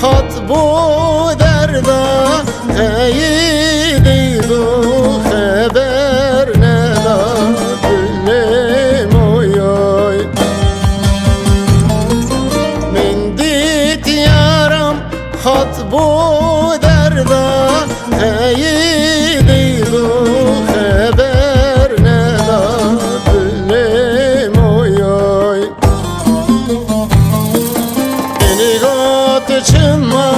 خط بو دردا خیلی دو خبر نداد مویای من دیت یارم خط بو دردا خیلی دو خبر نداد مویای چما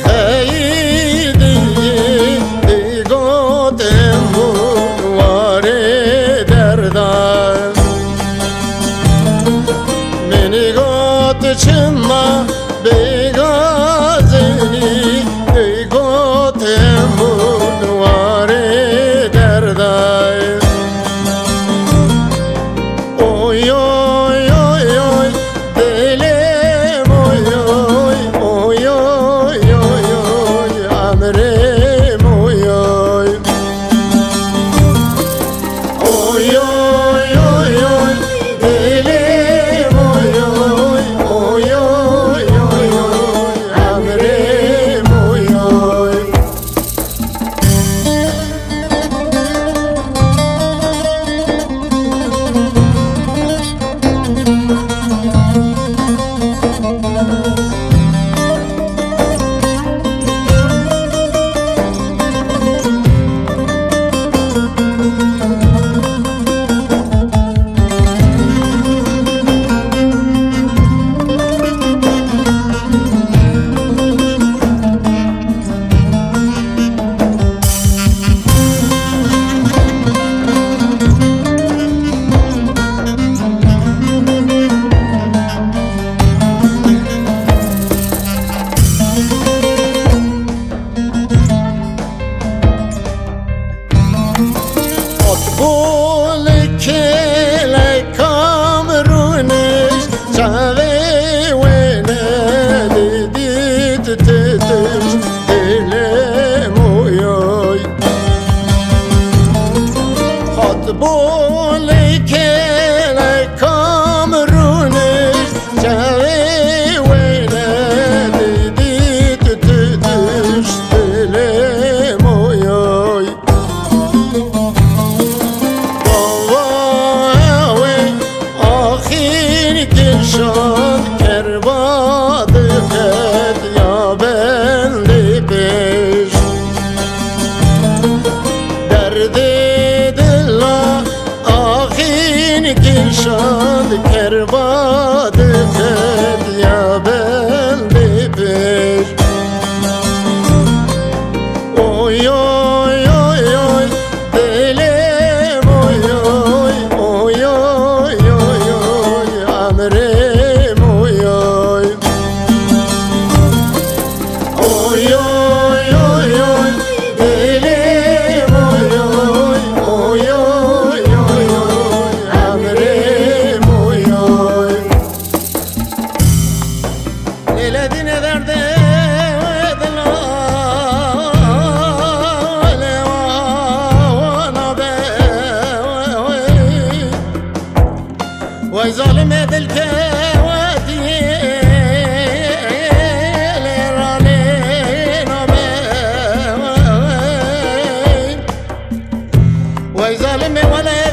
خیلی دیگاتم واره دردم منی گات چما بگازنی دیگاتم واره دردم اوی اوی اوی اوی دلم اوی اوی بول کلی کامرونش چاوی و ندیدید تتش دلم اویای خط بول کلی کامرونش چاوی و ندیدید تتش دلم اویای شاد کرباد خد یا بندی پیش درد دل آخین کی شاد کرباد خد یا بندی پیش اوی اوی اوی اوی دلم اوی اوی اوی اوی امره وای ظالم دل که ودی لرانه نامه وای ظالم ولا